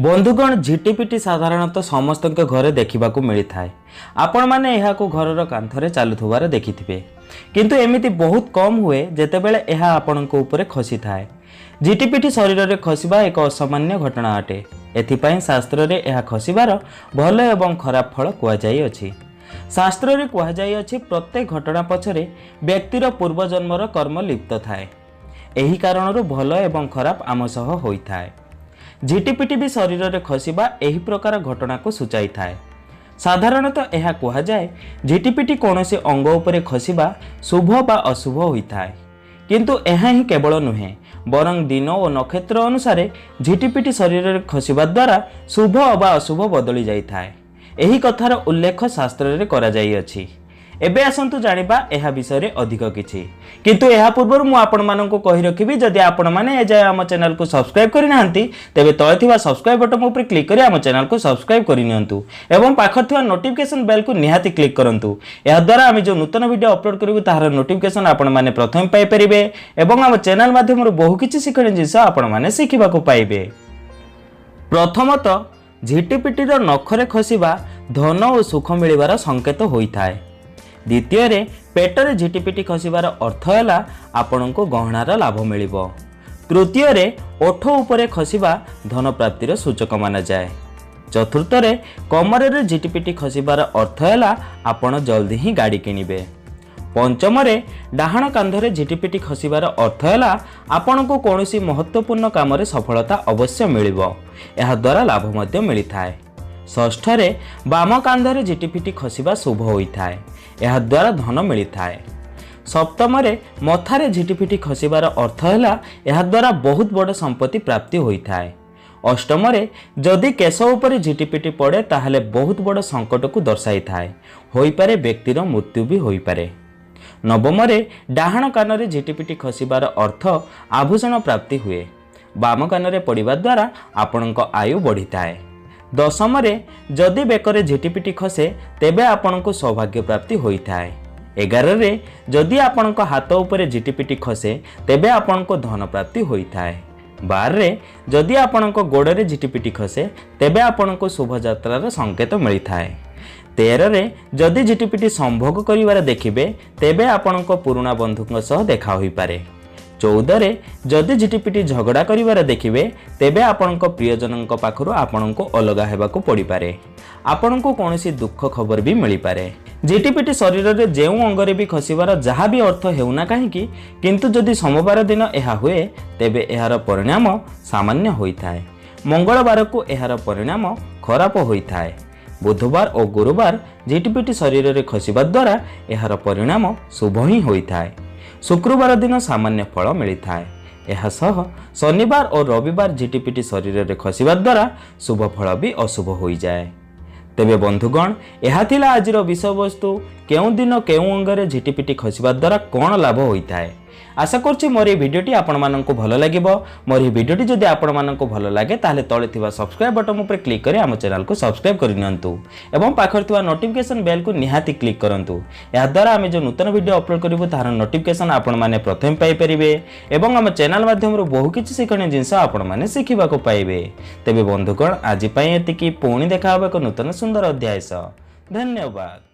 बंधुगण झिटिपिटी साधारणतः समस्त घरे देखा मिलता है। आपण मैंने यहाँ घर कांथरे चलुवार देखिथे, किंतु एमिति बहुत कम हुए जेतेबेले यह आपण खसी थाए। झिटिपिटी शरीर में खसवा एक असामान्य घटना अटे। एथिपाई शास्त्र में यह खसबार भल एवं खराब फल कहुई। शास्त्र में कहुई प्रत्येक घटना पछरे व्यक्तिर पूर्वजन्मर कर्म लिप्त थाए। एही कारणरू भल एवं खराब आम सह होता है। झिटिपिटी भी शरीर में खसवा एही प्रकार घटना को सूचाई थाए। साधारणतः यह कहुए झिटिपिटी कौन से अंग उपरे खसवा शुभ बा अशुभ होता है, किंतु यह ही केवल नुहे बरं दिन और नक्षत्र अनुसार झिटिपिटी शरीर में खसवा द्वारा शुभ बा अशुभ बदली जाए। यही कथार उल्लेख शास्त्र में करा जाइअछि। एबे आसंतु जानिबा एहा विषय अधिक किछि, किंतु एहा पूर्व मु आपण माननकु कहि रखिबि जदि आपण माने ए जाय हम चैनल को सब्सक्राइब करि नाहंती तेबे तळे थिबा सब्सक्राइब बटन ऊपर क्लिक करि हम चैनल को सब्सक्राइब करि नियंतु एवं पाखर थिबा नोटिफिकेशन बेल को निहाती क्लिक करंतु। एहा द्वारा हम जो नूतन वीडियो अपलोड करिबु ताहार नोटिफिकेशन आपण माने प्रथम पाई परिबे एवं हम चैनल माध्यम बहु किछि शिखणी जिंस आपण माने शिखिबाको पाइबे। प्रथमतः झिटिपिटीर नखरे खसिबा धन और सुख मिलिबार संकेत होइथाय। द्वितीय पेटरे झिटिपिटी खसबार अर्थ है आपण को गहनार लाभ मिल। तृतीय ओठ उपरे खसवा धन प्राप्तिर सूचक माना जाए। चतुर्थ कमर झिटिपिटी खसबार अर्थ है आपण जल्दी ही गाड़ी किनिबे। पंचम डाहाण कांधरे झिटिपिटी खसबार अर्थ है आपण को कौनसी महत्वपूर्ण काम सफलता अवश्य मिल, यह द्वारा लाभ मध्य मिलता है। षष्ठ बाम कांधरे झिटिपिटी खसवा शुभ होता है, यह द्वारा धन मिलता है। सप्तम मथारे झिटिपिटी खसबार अर्थ है यह द्वारा बहुत बड़ संपत्ति प्राप्ति होता है। अष्टम जदि केश उपर झिटिपिटी पड़े ताहले बहुत बड़ संकट को दर्शाई थाए, होइपारे व्यक्तिर मृत्यु भी होइपारे। नवम डाहाण कान झिटिपिटी खसबार अर्थ आभूषण प्राप्ति हुए, बाम कान पड़ा द्वारा आपण आयु बढ़ी थाए। दशम जदि बेकरे झिटिपिटी खसे तेबे आपण को सौभाग्य प्राप्ति होता है। 11 जदि आपण हाथ उपरे झिटिपिटी खसे तेबे आपण को धन प्राप्ति होता है। 12 जदि आपण गोड़े झिटिपिटी खसे तेबे आपण को शुभ यात्रार संकेत मिलता है। 13 जदि झिटिपिटी संभोग करिवार देखिबे तेबे आपण को पुराना बंधुक सह देखा होई पारे। 14 जदि झिटिपिटी झगड़ा करिवार देखिबे तेबे आपण को प्रियजन पाखरु आपण को अलगा हेबाकु पड़ी पारे। आपण को कौनसी दुख खबर भी मिल पारे। झिटिपिटी शरीर में जो अंगरे भी खसबार जहाँ भी अर्थ हेउना कहीं, किंतु जदि सोमवार दिन यह हुए तेबे एहार परिणाम सामान्य होता है। मंगलवार को एहार परिणाम खराब होता है। बुधवार और गुरुवार झिटिपिटी शरीर में खसबा द्वारा एहार परिणाम शुभ ही होता है। शुक्रवार दिन सामान्य फल मिलता है। यह सह शनिवार और रविवार झिटिपिटी शरीर में खसबा द्वारा शुभ फल भी अशुभ हो जाए। तेबे बंधुगण यह थिला आजिर विषय वस्तु, केउं दिन केउं अंगरे झिटिपिटी खसबा द्वारा कौन लाभ होता है। आशा करछि मोर ये वीडियोटी आपण माननकु भल लागिबो। मोर ये वीडियोटी जदि आपण माननकु भल लागे ताहले तळे थिबा सब्सक्राइब बटन ऊपर क्लिक करी हम चैनल को सब्सक्राइब करि नियंतु एवं पाखर थिबा नोटिफिकेशन बेल को निहाती क्लिक करंतु। या द्वारा हम जो नूतन वीडियो अपलोड करिवो तार नोटिफिकेशन आपण माने प्रथम पाई परिबे एवं हम चैनल माध्यम बहु किछि शिखणी जिंस आपण माने शिखिबाको पाइबे। तेबे बंधुगण आज पई एतिकी पुणी देखा होबे को नूतन सुंदर अध्याय। धन्यवाद।